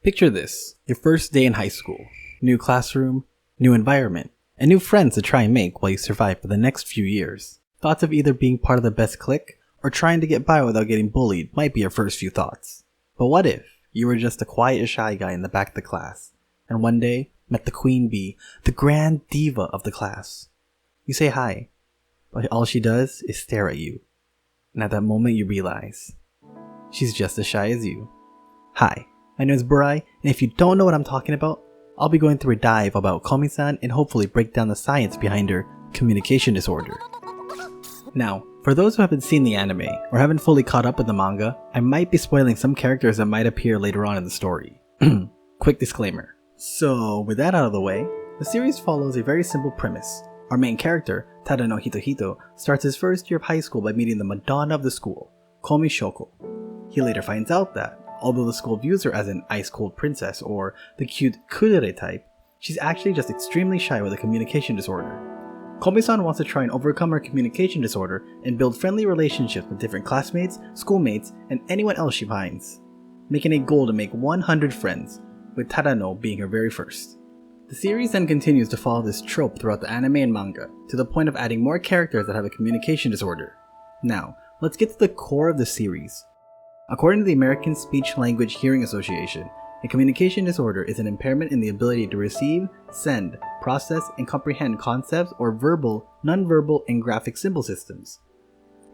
Picture this, your first day in high school. New classroom, new environment, and new friends to try and make while you survive for the next few years. Thoughts of either being part of the best clique or trying to get by without getting bullied might be your first few thoughts. But what if you were just a quiet and shy guy in the back of the class, and one day met the queen bee, the grand diva of the class? You say hi, but all she does is stare at you. And at that moment you realize, she's just as shy as you. Hi, my name is Burai, and if you don't know what I'm talking about, I'll be going through a dive about Komi-san and hopefully break down the science behind her communication disorder. Now, for those who haven't seen the anime or haven't fully caught up with the manga, I might be spoiling some characters that might appear later on in the story. Quick disclaimer. So, with that out of the way, the series follows a very simple premise. Our main character, Tadano Hitohito, starts his first year of high school by meeting the Madonna of the school, Comyushou. He later finds out that, although the school views her as an ice-cold princess or the cute kudere type, she's actually just extremely shy with a communication disorder. Komi-san wants to try and overcome her communication disorder and build friendly relationships with different classmates, schoolmates, and anyone else she finds, making a goal to make 100 friends, with Tadano being her very first. The series then continues to follow this trope throughout the anime and manga, to the point of adding more characters that have a communication disorder. Now, let's get to the core of the series. According to the American Speech Language Hearing Association, a communication disorder is an impairment in the ability to receive, send, process, and comprehend concepts or verbal, nonverbal, and graphic symbol systems.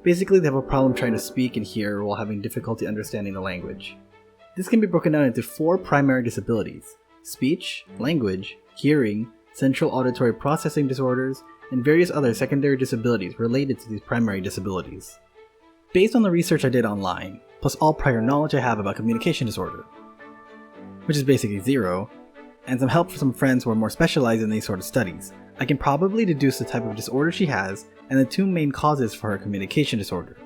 Basically, they have a problem trying to speak and hear while having difficulty understanding the language. This can be broken down into 4 primary disabilities: speech, language, hearing, central auditory processing disorders, and various other secondary disabilities related to these primary disabilities. Based on the research I did online, plus all prior knowledge I have about communication disorder, which is basically zero, and some help from some friends who are more specialized in these sort of studies, I can probably deduce the type of disorder she has and the 2 main causes for her communication disorder.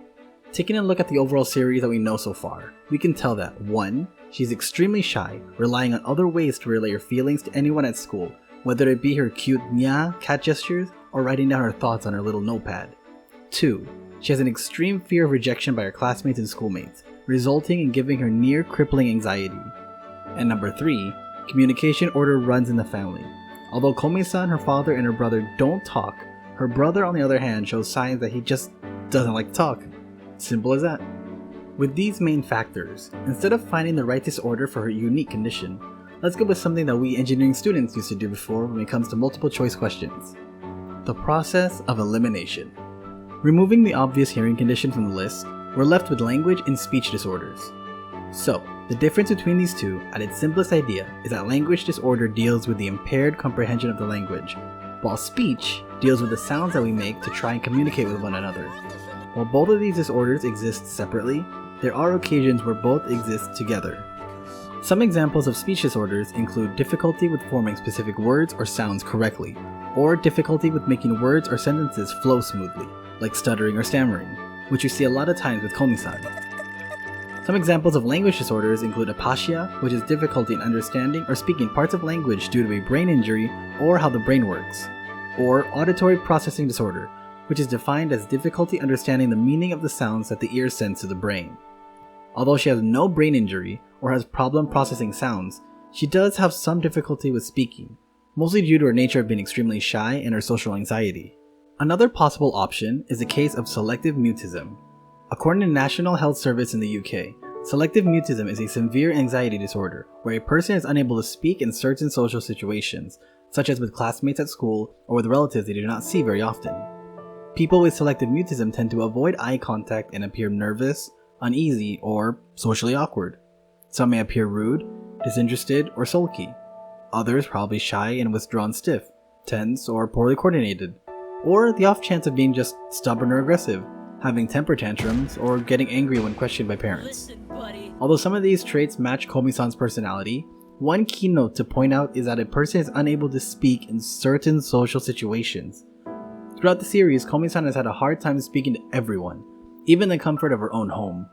Taking a look at the overall series that we know so far, we can tell that 1. She's extremely shy, relying on other ways to relay her feelings to anyone at school, whether it be her cute nya cat gestures or writing down her thoughts on her little notepad. 2. She has an extreme fear of rejection by her classmates and schoolmates, resulting in giving her near crippling anxiety. And number 3, communication disorder runs in the family. Although Komi-san, her father, and her brother don't talk, her brother on the other hand shows signs that he just doesn't like to talk. Simple as that. With these main factors, instead of finding the right disorder for her unique condition, let's go with something that we engineering students used to do before when it comes to multiple choice questions. The process of elimination. Removing the obvious hearing condition from the list, we're left with language and speech disorders. So, the difference between these two, at its simplest idea, is that language disorder deals with the impaired comprehension of the language, while speech deals with the sounds that we make to try and communicate with one another. While both of these disorders exist separately, there are occasions where both exist together. Some examples of speech disorders include difficulty with forming specific words or sounds correctly, or difficulty with making words or sentences flow smoothly, like stuttering or stammering, which you see a lot of times with Komi-san. Some examples of language disorders include aphasia, which is difficulty in understanding or speaking parts of language due to a brain injury or how the brain works, or auditory processing disorder, which is defined as difficulty understanding the meaning of the sounds that the ear sends to the brain. Although she has no brain injury or has problem processing sounds, she does have some difficulty with speaking, mostly due to her nature of being extremely shy and her social anxiety. Another possible option is the case of selective mutism. According to National Health Service in the UK, selective mutism is a severe anxiety disorder where a person is unable to speak in certain social situations, such as with classmates at school or with relatives they do not see very often. People with selective mutism tend to avoid eye contact and appear nervous, uneasy, or socially awkward. Some may appear rude, disinterested, or sulky. Others probably shy and withdrawn stiff, tense, or poorly coordinated. Or the off chance of being just stubborn or aggressive, having temper tantrums, or getting angry when questioned by parents. Although some of these traits match Komi-san's personality, one key note to point out is that a person is unable to speak in certain social situations. Throughout the series, Komi-san has had a hard time speaking to everyone, even in the comfort of her own home.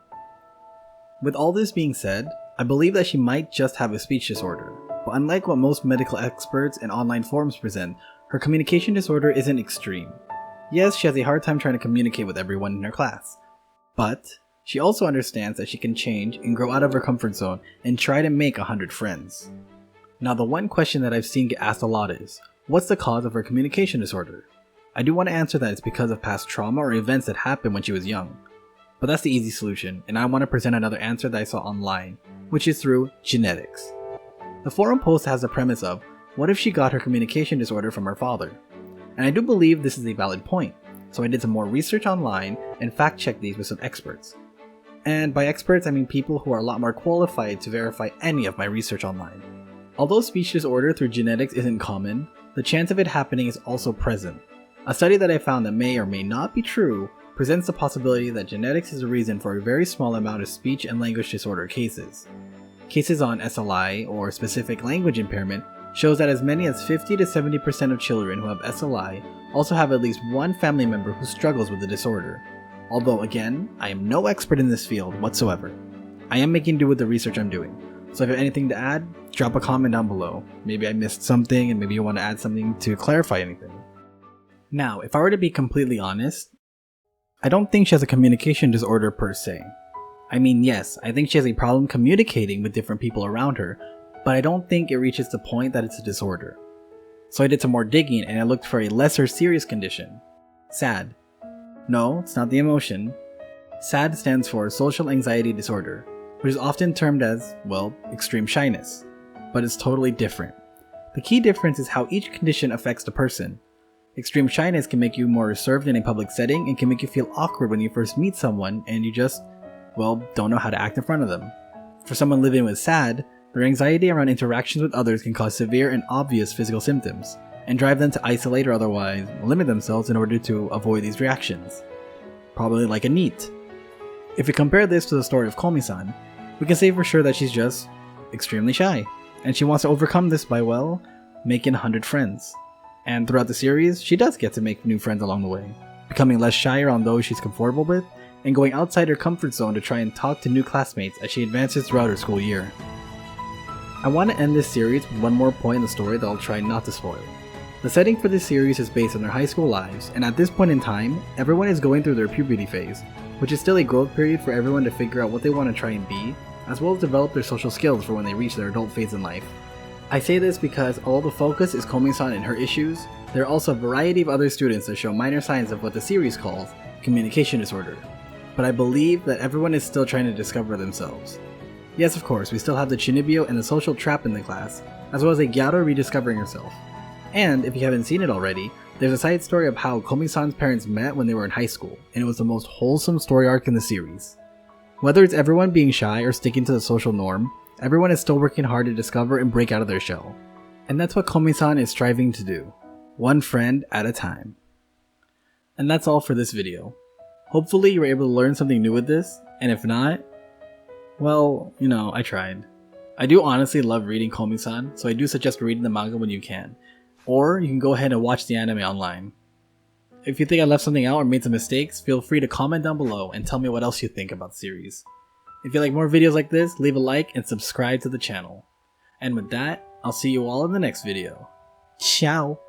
With all this being said, I believe that she might just have a speech disorder, but unlike what most medical experts and online forums present, her communication disorder isn't extreme. Yes, she has a hard time trying to communicate with everyone in her class, but She also understands that she can change and grow out of her comfort zone and try to make 100 friends. Now the one question that I've seen get asked a lot is, what's the cause of her communication disorder? I do want to answer that it's because of past trauma or events that happened when she was young. But that's the easy solution, and I want to present another answer that I saw online, which is through genetics. The forum post has the premise of, what if she got her communication disorder from her father? And I do believe this is a valid point, so I did some more research online and fact checked these with some experts. And by experts I mean people who are a lot more qualified to verify any of my research online. Although speech disorder through genetics isn't common, the chance of it happening is also present. A study that I found that may or may not be true presents the possibility that genetics is a reason for a very small amount of speech and language disorder cases. Cases on SLI, or specific language impairment, shows that as many as 50 to 70% of children who have SLI also have at least one family member who struggles with the disorder. Although again, I am no expert in this field whatsoever. I am making do with the research I'm doing, so if you have anything to add, drop a comment down below. Maybe I missed something and maybe you want to add something to clarify anything. Now, if I were to be completely honest, I don't think she has a communication disorder per se. I mean, yes, I think she has a problem communicating with different people around her, but I don't think it reaches the point that it's a disorder. So I did some more digging and I looked for a lesser serious condition. SAD. No, it's not the emotion. SAD stands for social anxiety disorder, which is often termed as, well, extreme shyness. But it's totally different. The key difference is how each condition affects the person. Extreme shyness can make you more reserved in a public setting and can make you feel awkward when you first meet someone and you just, well, don't know how to act in front of them. For someone living with SAD, their anxiety around interactions with others can cause severe and obvious physical symptoms, and drive them to isolate or otherwise limit themselves in order to avoid these reactions. Probably like a NEET. If we compare this to the story of Komi-san, we can say for sure that she's just extremely shy, and she wants to overcome this by, well, making 100 friends. And throughout the series, she does get to make new friends along the way, becoming less shy around those she's comfortable with, and going outside her comfort zone to try and talk to new classmates as she advances throughout her school year. I want to end this series with one more point in the story that I'll try not to spoil. The setting for this series is based on their high school lives, and at this point in time, everyone is going through their puberty phase, which is still a growth period for everyone to figure out what they want to try and be, as well as develop their social skills for when they reach their adult phase in life. I say this because although the focus is Komi-san and her issues, there are also a variety of other students that show minor signs of what the series calls communication disorder. But I believe that everyone is still trying to discover themselves. Yes, of course, we still have the Chinibyo and the social trap in the class, as well as a Gyaro rediscovering herself. And if you haven't seen it already, there's a side story of how Komi-san's parents met when they were in high school, and it was the most wholesome story arc in the series. Whether it's everyone being shy or sticking to the social norm, everyone is still working hard to discover and break out of their shell. And that's what Komi-san is striving to do. One friend at a time. And that's all for this video. Hopefully you were able to learn something new with this, and if not, well, you know, I tried. I do honestly love reading Komi-san, so I do suggest reading the manga when you can. Or you can go ahead and watch the anime online. If you think I left something out or made some mistakes, feel free to comment down below and tell me what else you think about the series. If you like more videos like this, leave a like and subscribe to the channel. And with that, I'll see you all in the next video. Ciao!